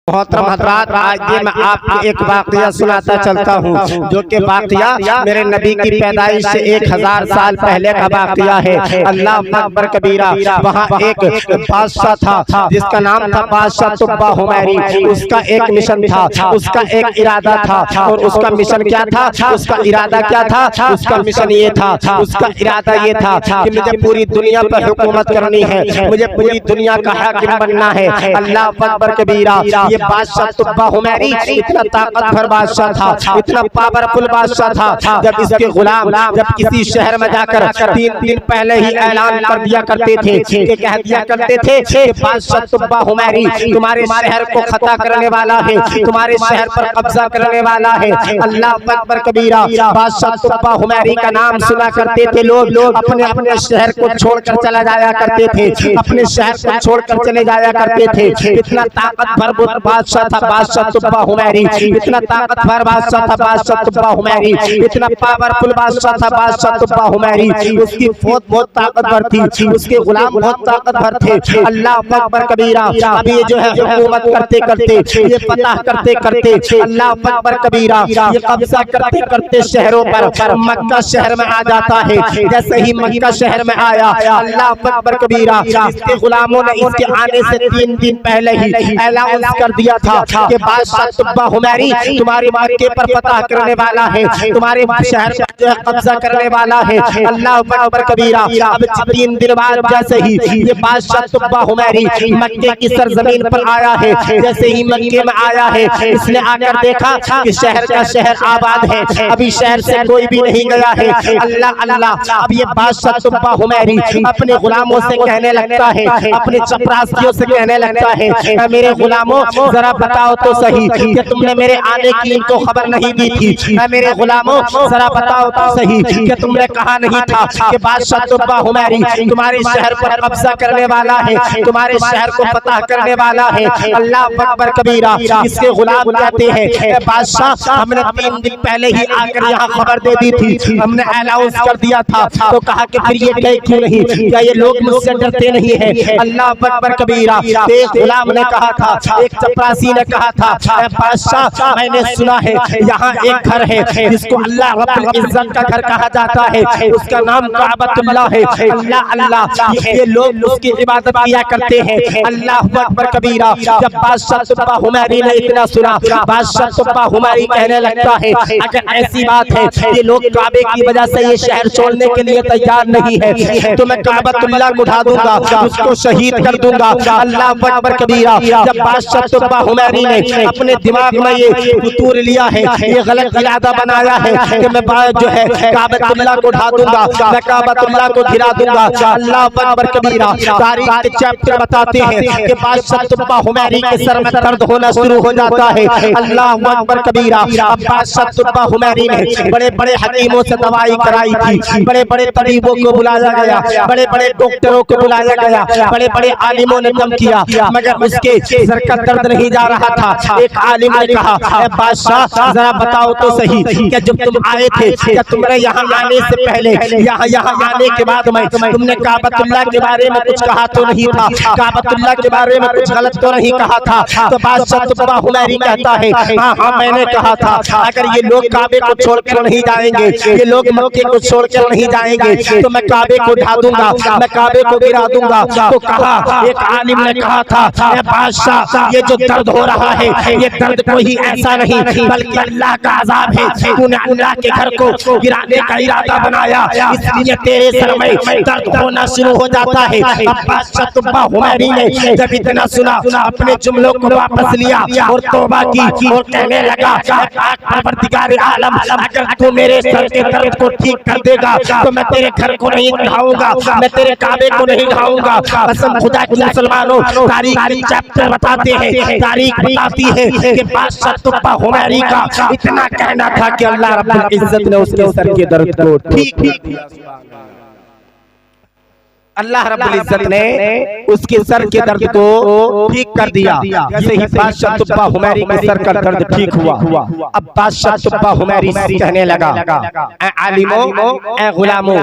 मोहतरम हजरात, आज ये मैं आपको एक वाकया सुनाता चलता हूँ, जो कि वाकया मेरे नबी की पैदाइश से 1000 साल पहले का वाकया है। अल्लाह अकबर कबीरा। वहाँ एक बादशाह था जिसका नाम था बादशाह तुब्बा हुमैरी। उसका एक मिशन था, उसका एक इरादा था। और उसका मिशन क्या था, उसका इरादा क्या था? उसका मिशन ये था, उसका इरादा ये था कि मुझे पूरी दुनिया पर हुकूमत करनी है, मुझे पूरी दुनिया का हाकिम बनना है। अल्लाह अकबर कबीरा। बादशाह तुब्बा हुमैरी इतना ताकतवर बादशाह था, इतना पावरफुल बादशाह था। जब इसके गुलाम जब किसी शहर में जाकर 3 दिन पहले ही ऐलान कर दिया करते थे, कि कह दिया करते थे कि बादशाह तुब्बा हुमैरी तुम्हारे शहर को खता करने वाला है, तुम्हारे शहर पर कब्जा करने वाला है। अल्लाह अकबर कबीरा। बादशाह तुब्बा हुमैरी का नाम सुना करते थे लोग, अपने अपने शहर को छोड़कर चला जाया करते थे, अपने शहर को छोड़कर चले जाया करते थे। इतना ताकतवर बादशाह था बादशाह तुब्बा हुमैरी, इतना ताकतवर बादशाह था बादशाह तुब्बा हुमैरी, इतना पावरफुल बादशाह था बादशाह तुब्बा हुमैरी। उसकी फौज बहुत ताकतवर थी, उसके गुलाम बहुत ताकतवर थे। अल्लाह अकबर कबीरा। अब ये जो है हुकूमत करते करते, ये फतह करते करते, अल्लाह अकबर कबीरा, ये कब्जा करते करते शहरों पर मक्का शहर में आ जाता है। जैसे ही मक्का शहर में आया, अल्लाह अकबर कबीरा, इसके गुलामों ने इसके आने से 3 दिन पहले ही ऐलान कर दिया था कि बादशाह तुब्बा हुमैरी तुम्हारे मक्के पर फतह करने वाला है, तुम्हारे शहर पर जो है कब्जा करने वाला है। अल्लाह अकबर कबीरा। अब 3 दिन बाद जैसे ही ये बादशाह तुब्बा हुमैरी मक्के की सरजमीन पर आया है, जैसे ही मक्के में आया है, इसने आकर देखा कि शहर का शहर आबाद है, अभी शहर से कोई भी नहीं गया है। अल्लाह अल्लाह। अब ये बादशाह तुब्बा हुमैरी अपने गुलामों से कहने लगता है, अपने चपरासियों से कहने लगता है, मेरे गुलामों जरा बताओ तो सही कि तुमने मेरे आने की इनको खबर नहीं दी थी। मेरे गुलामों जरा बताओ तो सही कि तुमने कहा नहीं था कि बादशाह तुब्बा हुमैरी तुम्हारे शहर पर कब्जा करने वाला है, तुम्हारे शहर को फतह करने वाला है। अल्लाह अकबर कबीरा। इसके गुलाम कहते हैं, बादशाह हमने 3 दिन पहले ही आकर यहाँ खबर दे दी थी, हमने अनाउंस कर दिया था। तो कहा कि फिर ये कहे क्यों नहीं, क्या ये लोग मुझसे डरते नहीं है? अल्लाह अकबर कबीरा। एक गुलाम ने कहा था, एक चपरासी ने कहा था, बादशाह मैंने सुना है यहाँ एक घर है जिसको अल्लाह रब्बुल इज्जत का घर कहा जाता है, उसका नाम काबतुल्लाह है। अल्लाह अल्लाह। ये लोग उसकी इबादत किया करते हैं। अल्लाह अकबर कबीरा। जब बादशाह तुब्बा हुमैरी ने इतना सुना, बादशाह तुब्बा हुमैरी कहने लगता है, अगर ऐसी बात है ये लोग काबे की वजह से ये शहर छोड़ने के लिए तैयार नहीं है, तो मैं काबतुल्लाह को उठा दूंगा, उसको शहीद कर दूंगा। अल्लाह अकबर कबीरा। जब बादशाह तुब्बा हुमैरी ने अपने दिमाग में ये फितूर लिया है, ये गलत इरादा बनाया है कि मैं जो है काबतुल्लाह को उठा दूंगा, मैं काबतुल्लाह को गिरा दूंगा। अल्लाह अकबर कबीरा। तारीख के चैप्टर बताते हैं कि बादशाह तुब्बा हुमैरी के सर में दर्द होना शुरू हो जाता है। अल्लाह अकबर कबीरा। अब बादशाह तुब्बा हुमैरी ने बड़े बड़े हकीमों से दवाई कराई थी, बड़े बड़े तबीबों को बुलाया गया, बड़े बड़े डॉक्टरों को बुलाया गया, बड़े बड़े आलिमों ने दम किया, मगर उसके सर का दर्द नहीं जा रहा था। एक आलिम ने कहा, बादशाह जरा बताओ तो सही कि जब तुम आए थे, क्या तुमने यहाँ आने से पहले, यहाँ आने के बाद में तुमने काबतुल्लाह के बारे में कुछ कहा तो नहीं था? काबतुल्लाह के बारे में कुछ गलत तो नहीं कहा था? तो बादशाह तुब्बा हुमैरी कहता है, हाँ हाँ मैंने कहा था, अगर ये लोग काबे को छोड़कर नहीं जाएंगे, ये लोग मक्के को छोड़कर नहीं जाएंगे, तो मैं काबे को ढा दूंगा, मैं काबे को गिरा दूंगा। तो कहा, एक आलिम ने कहा था, बादशाह ये जो दर्द हो रहा है, ये दर्द कोई ऐसा नहीं बल्कि अल्लाह का अज़ाब है। तूने अल्लाह के घर को गिराने का इरादा बनाया, इसलिए तेरे सर में दर्द होना शुरू हो जाता है। अब बादशाह तुब्बा हुमैरी ने जब इतना सुना, अपने जुमलों को वापस लिया और तौबा की और कहने लगा, परवरदिगार आलम, अगर तू मेरे सर के दर्द को ठीक कर देगा तो मैं तेरे घर को नहीं ढाऊंगा, मैं तेरे काबे को नहीं ढाऊंगा। कसम खुदा की मुसलमानों, तारीख चैप्टर बताते हैं, तारीख बताती है कि बादशाह तुब्बा हुमैरी का इतना कहना था कि अल्लाह रब्बुल इज्जत ने उसके सर के दर्द को ठीक किया। अल्लाह रब्बुल इज्जत ने उसके सर के दर्द को ठीक कर दिया। जैसे ही बादशाह तुब्बा हुमैरी के सर का दर्द ठीक हुआ, अब बादशाह तुब्बा हुमैरी कहने लगा, ऐ आलिमों, ऐ गुलामों,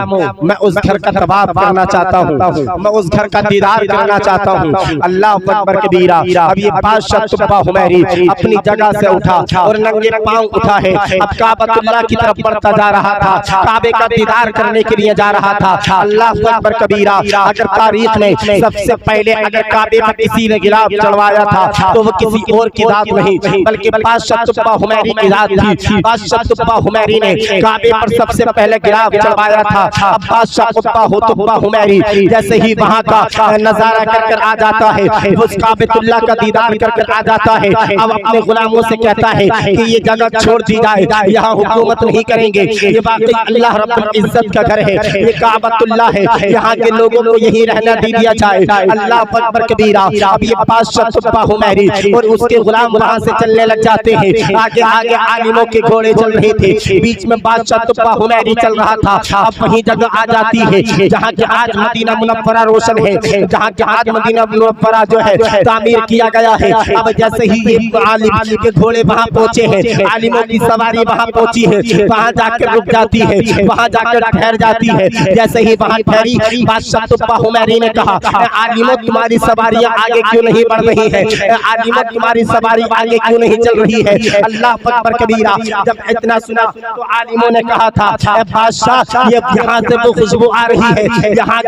मैं उस घर का तवाफ करना चाहता हूँ, मैं उस घर का दीदार करना चाहता हूँ। अल्लाह अकबर कबीरा। अब ये बादशाह तुब्बा हुमैरी अपनी जगह से उठा और नंगे पांव उठा है, अब काबतुल्लाह की तरफ बढ़ता जा रहा था, काबे का दीदार करने के लिए जा रहा था। अल्लाह अकबर कबीरा। अगर तारीख में सबसे पहले अगर काबे पर किसी ने गिलाफ चढ़वाया था तो वो किसी और की जात नहीं बल्कि बादशाह तुब्बा हुमैरी की जात थी। बादशाह तुब्बा हुमैरी ने काबे पर सबसे पहले गिलाफ चढ़वाया था। अब बादशाह तुब्बा हुमैरी जैसे ही वहाँ का नजारा कर आ जाता है, उस काबतुल्लाह का दीदार कर आ जाता है, अब अपने गुलामों से कहता है कि ये जगह छोड़ दी जाए, यहाँ हुकूमत नहीं करेंगे, ये वाकई अल्लाह रब्बुल इज्जत का घर है, ये काबतुल्लाह है, यहाँ के लोगों को यही रहना दे दिया जाए। अल्लाह अकबर कबीरा। अब ये बादशाह तुब्बा हुमैरी और उसके गुलाम वहाँ से चलने लग जाते हैं। आगे आगे आलिमों के घोड़े चल रहे थे, बीच में बादशाह तुब्बा हुमैरी चल रहा था। अब वही जगह आ जाती है जहाँ के आज मदीना मुनव्वरा रोशन है, जहाँ के आज मदीना मुनव्वरा जो है तामीर किया गया है। अब जैसे ही ये आलिम के घोड़े वहाँ पहुँचे हैं, आलिमों की सवारी वहाँ पहुँची है, वहाँ जाकर रुक जाती है, वहाँ जाकर ठहर जाती है। जैसे ही वहाँ ठहरी, बादशाह तुब्बा हुमैरी ने कहा, आलिमों तुम्हारी सवारियां आगे क्यों नहीं बढ़ रही है, आलिमों तुम्हारी सवारी आगे क्यों नहीं चल रही है। अल्लाह अकबर कबीरा। जब इतना सुना तो आलिमों ने कहा था, बादशाह ये यहाँ से वो खुशबू आ रही है, यहाँ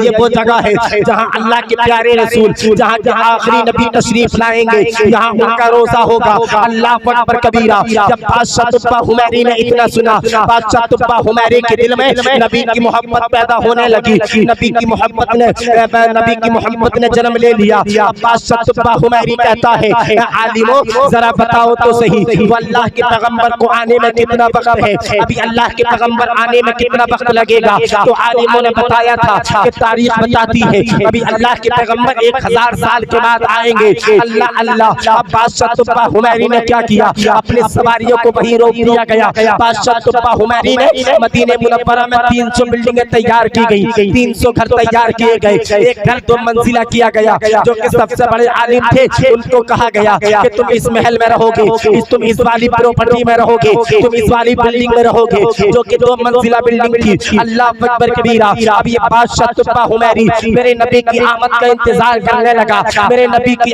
ये वो जगह है जहाँ अल्लाह के प्यारे रसूल, जहाँ के आखिरी नबी तशरीफ लाएंगे, यहाँ उनका रोजा होगा। अल्लाह अकबर कबीरा। जब बादशाह तुब्बा हुमैरी ने इतना सुना, बादशाह तुब्बा हुमैरी के दिल में नबी की मोहब्बत पैदा होने लगी, नबी की मोहब्बत ने जन्म ले लिया। बादशाह तुब्बा हुमैरी कहता है, आलिमों जरा बताओ तो सही, अल्लाह के पैगंबर को आने में कितना वक्त है, अभी अल्लाह के पैगंबर आने में कितना वक्त लगेगा। तो आलिमों ने बताया था कि तारीख बताती है अभी अल्लाह के पैगंबर 1000 साल के बाद आएंगे। अल्लाह अल्लाह। अब बादशाह तुब्बा हुमैरी ने क्या किया, अपने सवारियों को वहीं रोक दिया गया। बादशाह तुब्बा हुमैरी ने मदीने मुनव्वरा में 300 बिल्डिंगें तैयार की गई, 300 घर तैयार किए गए, एक घर 2 मंजिला किया गया। जो कि सबसे बड़े आलिम थे उनको कहा गया कि तुम इस महल में रहोगे, तुम इस वाली प्रॉपर्टी में रहोगे, तुम इस वाली बिल्डिंग में रहोगे, जो कि 2 मंजिला बिल्डिंग थी। अल्लाह अकबर कबीरा। अब ये बादशाह तुब्बा हुमैरी मेरे नबी की आमद का इंतजार करने लगा, मेरे नबी की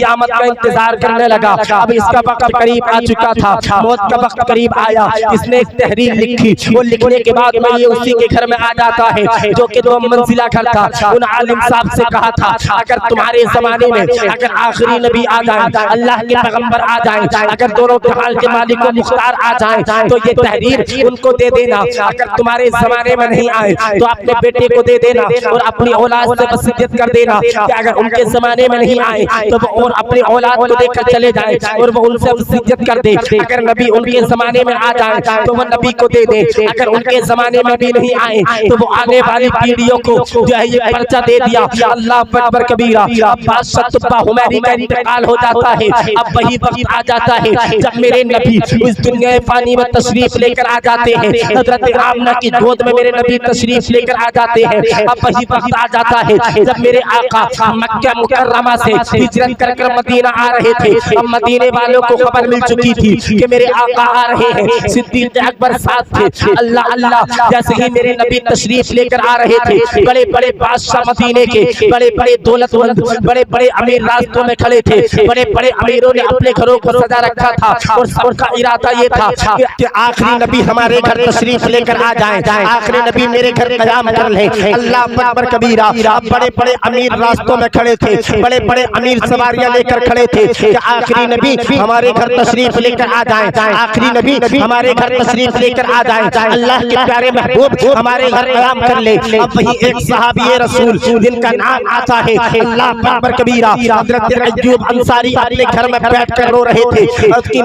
आमद का इंतजार करने लगा। अब इसका वक्त करीब आ चुका था, मौत का वक्त करीब आया। इसने एक तहरीर लिखी, वो लिखने के बाद में ये उसी के घर में आ जाता है जो कि 2 मंजिला घर था। उन आलिम साहब से कहा था, अगर तुम्हारे जमाने में अगर आखिरी नबी आ जाए, अल्लाह के पैगंबर आ जाए, अगर दोनों जहां के मालिक को मुख्तार आ जाए तो ये तहरीर उनको दे देना। अगर तुम्हारे जमाने में नहीं आए तो अपने बेटे को दे देना और अपनी औलाद से वसीयत कर देना कि अगर उनके जमाने में नहीं आए तो वो और अपनी औलाद को देकर चले जाए और वो उनसे वसीयत कर दे। अगर नबी उनके जमाने में आ जाए तो वो नबी को दे दे, अगर उनके जमाने में भी नहीं आए तो वो आने वाली पीढ़ियों को जो है ये पर्चा दे दिया। अल्लाह अकबर कबीरा। बादशाह तुब्बा हुमैरी का इंतकाल हो जाता है। अब वही वक्त आ जाता है जब मेरे नबी इस दुनिया फानी में तशरीफ लेकर आ जाते हैं, हजरत आमना की गोद में मेरे नबी तशरीफ लेकर आ जाते हैं। अब वही वक्त आ जाता है जब मेरे आका मक्का मुकर्रमा से हिजरत कर मदीना आ रहे थे। अब मदीने वालों को खबर मिल चुकी थी कि मेरे आका आ रहे हैं, सिद्दीक अकबर साथ थे। अल्लाह अल्लाह। जैसे ही मेरे नबी तशरीफ लेकर आ रहे थे, बड़े बड़े बादशाह मदीने के, बड़े बड़े दौलतमंद, बड़े बड़े अमीर रास्तों में खड़े थे। बड़े बड़े अमीरों ने अपने घरों को सजा रखा था और सबका इरादा ये था कि आखिरी नबी हमारे घर तशरीफ लेकर आ जाएं, आखिरी नबी मेरे घर कयाम कर लें। अल्लाह अकबर कबीरा। बड़े बड़े अमीर रास्तों में खड़े थे, बड़े बड़े अमीर सवारियां लेकर खड़े थे कि आखिरी नबी हमारे घर तशरीफ लेकर आ जाएं, आखिरी नबी हमारे घर तशरीफ लेकर आ जाएं, अल्लाह के प्यारे महबूब हमारे घर कयाम कर ले। अब वही एक सहाबी रसूल जिनका नाम आता है अल्लाह अकबर कबीरा, हजरत अय्यूब अंसारी अपने घर में बैठकर रो रहे थे। उनकी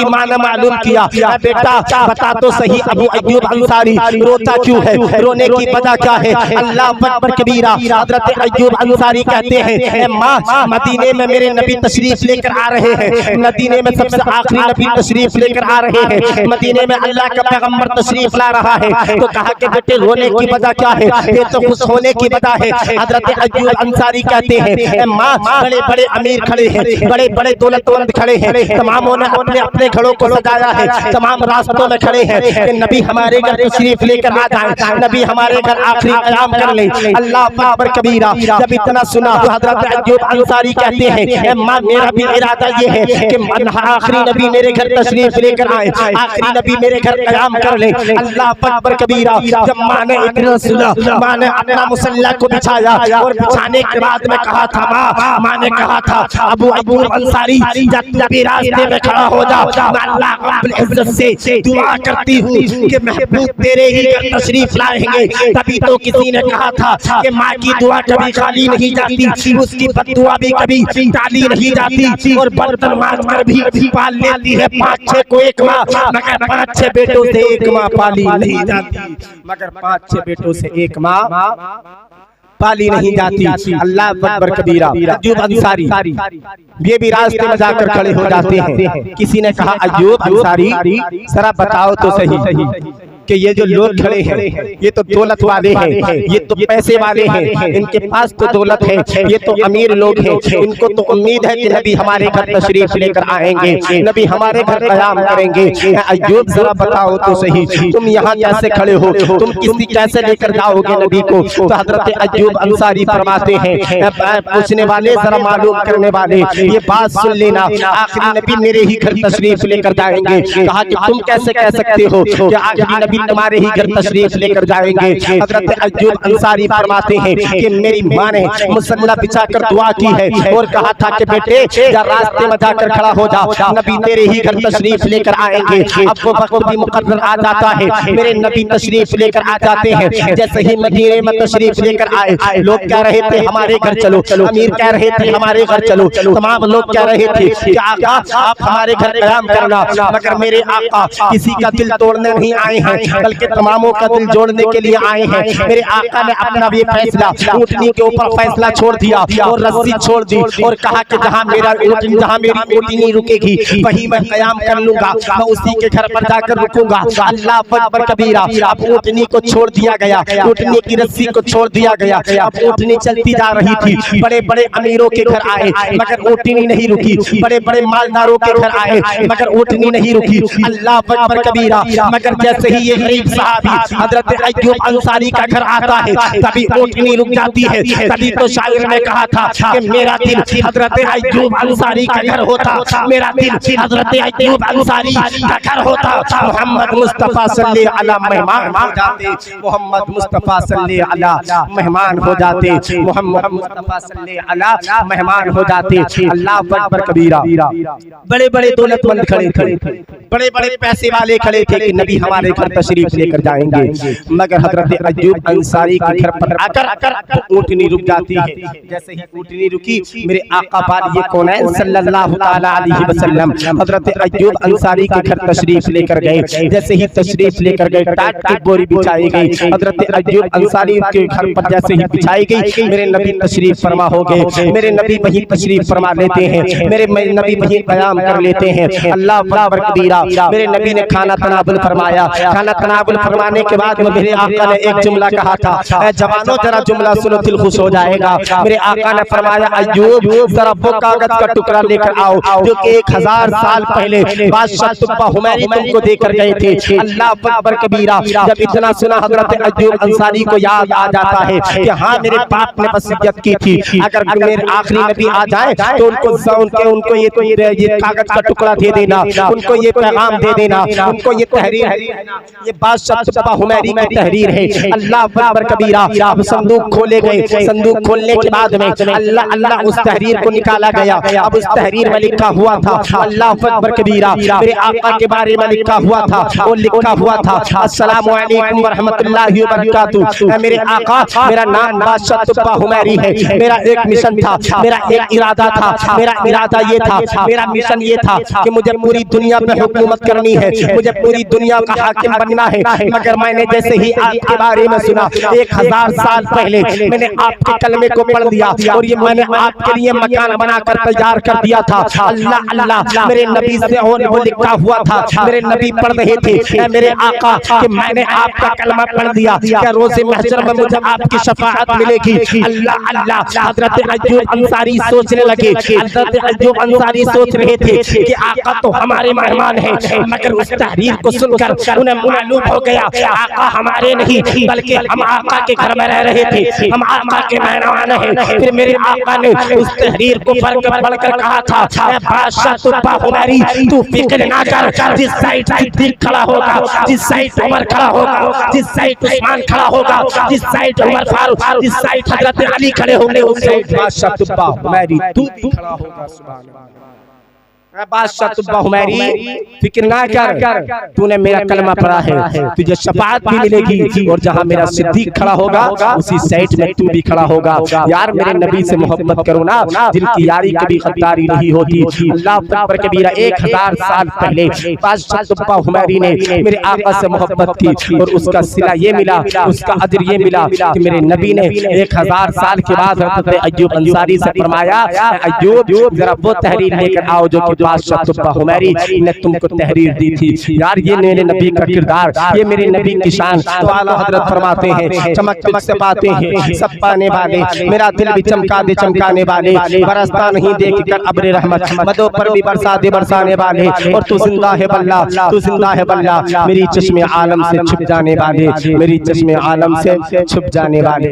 माँ ने मालूम किया, बेटा बता तो सही अबू अय्यूब अंसारी रोता क्यों है, रोने की वजह क्या है। अल्लाह अकबर कबीरा। हजरत अय्यूब अंसारी कहते हैं, माँ मदीने में मेरे नबी तशरीफ लेकर आ रहे हैं, मदीने में सबसे आखिरी नबी तशरीफ लेकर आ रहे हैं, मदीने में अल्लाह का पैगंबर तशरीफ ला रहा है। तो कहा कि बेटे रोने की वजह पता क्या है, ये तो खुश होने की वजह है। हजरत अय्यूब अंसारी कहते हैं माँ बड़े बड़े अमीर खड़े हैं, बड़े बड़े दौलतमंद खड़े हैं, तमामों ने अपने अपने घरों को सजाया है, तमाम रास्तों में खड़े हैं कि नबी हमारे घर तशरीफ लेकर आ जाए, नबी हमारे घर आखिरी कयाम कर ले। अल्लाह अकबर कबीरा। जब इतना सुना तो हजरत अय्यूब अंसारी कहते हैं माँ मेरा भी इरादा ये है कि आखिरी नबी मेरे घर तशरीफ लेकर आए, आखिरी नबी मेरे घर कयाम कर ले। अल्लाह अकबर कबीरा। जब माँ ने इतना सुना, माँ ने अपना मुसल्ला को बिछाया और बिछाने के बाद में कहा था माँ ने कहा था अबू अय्यूब अंसारी जब तू भी रास्ते में खड़ा हो जा, मैं अल्लाह रब्बुल इज्जत से दुआ करती हूँ कि महबूब तेरे ही घर तशरीफ लाएंगे। तभी तो किसी ने कहा था कि माँ की दुआ कभी खाली नहीं जाती, उसकी बद्दुआ भी कभी टाली नहीं जाती, और बर्तन मार कर भी पाल लेती है 5-6 को एक माँ, मगर 5-6 बेटों से एक माँ पाली नहीं जाती, मगर 5-6 बेटों से एक माँ पाली नहीं जाती। अल्लाह अकबर कबीरा। अय्यूब अंसारी ये भी रास्ते में जाकर खड़े हो जाते हैं। किसी ने कहा अय्यूब अंसारी जरा बताओ तो सही कि ये जो लोग खड़े हैं ये तो दौलत वाले हैं, ये तो पैसे वाले हैं, इनके पास तो दौलत है, ये तो अमीर लोग हैं, इनको तो उम्मीद है कि नबी हमारे घर तशरीफ लेकर आएंगे, नबी हमारे घर कयाम करेंगे। अय्यूब जरा बताओ तो सही तुम यहाँ कैसे खड़े हो, तुम किसी कैसे लेकर जाओगे नबी को? तो हजरत अय्यूब अंसारी फरमाते हैं पूछने वाले जरा मालूम करने वाले ये बात सुन लेना, आखिरी नबी मेरे ही घर तशरीफ लेकर जाएंगे। कहा कि तुम कैसे कह सकते हो कि आखिरी नबी तुम्हारे ही घर तशरीफ लेकर जाएंगे? हजरत अय्यूब अंसारी फरमाते हैं कि मेरी माँ ने मुसल्ला बिछाकर दुआ की है और कहा था कि बेटे या रास्ते में जाकर खड़ा हो जा, नबी तेरे ही घर तशरीफ लेकर आएंगे। अब वो वक्त भी मुकर्रर आ जाता है, मेरे नबी तशरीफ लेकर आ जाते हैं। जैसे ही मदीने में तशरीफ लेकर आए, लोग कह रहे थे हमारे घर चलो, अमीर कह रहे थे हमारे घर चलो, तमाम लोग कह रहे थे कि आका आप हमारे घर कयाम करना, मगर मेरे आका किसी का दिल तोड़ने नहीं आए हैं, बल्कि तमामों का दिल जोड़ने के लिए आए हैं। मेरे आका ने अपना ये फैसला ऊँटनी के ऊपर फैसला छोड़ दिया और रस्सी छोड़ दी और कहा कि जहाँ मेरी ऊँटनी रुकेगी वहीं मैं कयाम कर लूंगा, मैं उसी के घर पर जाकर रुकूंगा। अल्लाह अकबर कबीरा। अब ऊँटनी को छोड़ दिया गया, ऊँटनी की रस्सी को छोड़ दिया गया। अब ऊँटनी चलती जा रही थी, बड़े बड़े अमीरों के घर आए मगर ऊँटनी नहीं रुकी, बड़े बड़े मालदारों के घर आए मगर ऊँटनी नहीं रुकी। अल्लाह अकबर कबीरा। मगर जैसे ही ये गरीब साहबी हजरत अय्यूब अंसारी का घर आता है तभी ऊँटनी रुक जाती है। तभी तो शायर ने कहा था कि मेरा दिल हजरत अय्यूब अंसारी का घर होता, मेरा दिल हजरत अय्यूब अंसारी का घर होता। मोहम्मद मुस्तफा सल्लल्लाहु अलैहि मेहमान हो जाते, मोहम्मद मुस्तफा सल्लल्लाहु अलैहि मेहमान हो जाते, मोहम्मद मुस्तफा सल्लल्लाहु अलैहि मेहमान हो जाते। अल्लाह अकबर कबीरा। बड़े बड़े दौलतमंद खड़े थे, बड़े बड़े पैसे वाले खड़े थे कि नबी हमारे घर तशरीफ लेकर जाएंगे, मगर हजरत अय्यूब अंसारी के घर पर आकर ऊँटनी रुक जाती है। जैसे ही ऊँटनी रुकी, मेरे आका पाक ये कौन है सल्लल्लाहु ताला अलैहि वसल्लम हजरत अय्यूब अंसारी के घर तशरीफ लेकर गए। जैसे ही तशरीफ लेकर गए, टाट की बोरी बिछाई गई। हजरत अय्यूब अंसारी के घर पर जैसे ही बिछाई गई, मेरे नबी तशरीफ फरमा हो गए, मेरे नबी वही तशरीफ फरमा लेते हैं, मेरे नबी वही कयाम कर लेते हैं। अल्लाह अकबर कबीरा। मेरे नबी ने खाना तनावुल फरमाया, खाना तनावुल फरमाने के बाद में मेरे आका ने एक जुमला कहा था, जवानों जरा जुमला सुनो दिल खुश हो जाएगा। मेरे आका ने फरमाया अय्यूब जरा वो कागज का टुकड़ा लेकर आओ जो कि 1000 साल पहले बादशाह तुब्बा हुमैरी तुमको देकर गए थे। अल्लाह अकबर कबीरा। जब इतना सुना हजरत अय्यूब अंसारी को याद आ जाता है कि हाँ मेरे बाप ने वसीयत की थी अगर मेरे आखिरी नबी आ जाए तो उनको ये कागज का टुकड़ा दे देना, उनको ये पैगाम दे देना, उनको ये तहरीर, ये बादशाह तुब्बा हुमैरी की तहरीर है। अल्लाह अकबर कबीरा। अब संदूक खोले गए, संदूक खोलने के बाद में अल्लाह अल्लाह उस तहरीर को निकाला गया। अब उस तहरीर में लिखा हुआ था अल्लाह अकबर कबीरा, मेरे आका के बारे में लिखा हुआ था, वो लिखा हुआ था अस्सलामु अलैकुम व रहमतुल्लाहि व बरकातुहू। मेरे आका, मेरा नाम बादशाह तुब्बा हुमैरी है, मेरा एक मिशन था, मेरा एक इरादा था, मेरा इरादा ये था, मेरा मिशन ये था कि मुझे पूरी दुनिया पे हुकूमत करनी है, मुझे पूरी दुनिया का हाकिम मानना है, मगर मैंने जैसे ही आपके बारे में सुना 1000 साल पहले मैंने आपके कलमे को पढ़ दिया और ये मैंने आपके लिए मकान बनाकर तैयार कर दिया था। अल्लाह अल्लाह मेरे नबी से और वो लिखा हुआ था, मेरे नबी पढ़ रहे थे मेरे आका कि मैंने आपका कलमा पढ़ दिया, क्या रोज़े महशर में मुझे आपकी शफाअत मिलेगी। अल्लाह अल्लाह हजरत अय्यूब अंसारी सोचने लगे, हजरत अय्यूब अंसारी सोच रहे थे कि आका तो हमारे मेहमान हैं, मगर उस तहरीर को सुनकर उन्हें मालूम हो गया आका हमारे नहीं बल्कि हम आका के घर में रह रहे थे, हम आका के मेहमान हैं। फिर मेरे आका ने उस तहरीर को पढ़कर कहा था, बादशाह तुब्बा हुमैरी तू फिक्र ना कर, जिस साइड सिद्दीक खड़ा होगा, जिस साइड उमर खड़ा होगा, जिस साइड उस्मान खड़ा होगा, जिस साइड उमर फारूक, जिस साइड हजरत अली खड़े होंगे उस साइड बादशाह तुब्बा हुमैरी तू भी खड़ा होगा। सुभान अल्लाह। बादशाह तुब्बा हुमैरी फिक्र ना कर, तूने मेरा कलमा पढ़ा है, तुझे शफाअत भी मिलेगी और जहाँ मेरा सिद्दीक खड़ा होगा उसी साइड में तू भी खड़ा होगा। यार मेरे नबी से मोहब्बत करो ना, जिनकी यारी कभी गद्दारी नहीं होती। अल्लाह अकबर कबीरा 1000 साल पहले बादशाह तुब्बा हुमैरी ने मेरे आका से मोहब्बत की और उसका सिला ये मिला, उसका अजर ये मिला कि मेरे नबी ने 1000 साल के बाद हज़रत अय्यूब अंसारी से फरमाया, अय्यूब जरा वो तहरीर लेकर आओ जो बादशाह तुब्बा हुमैरी ने तुमको तहरीर दी थी। यार ये मेरे नबी का किरदार, ये मेरे नबी की शान। तो आला हजरत फरमाते हैं, चमक तुझसे बातें हैं सब पाने वाले, मेरा दिल भी चमका दे चमकाने वाले, बरसता नहीं देखकर अब्र रहमत, मदों पर भी बरसा दे बरसाने वाले। और तू जिंदा है बल्ला, तू जिंदा है बल्ला, मेरी चश्मे आलम से छुप जाने वाले, मेरी चश्मे आलम से छुप जाने वाले।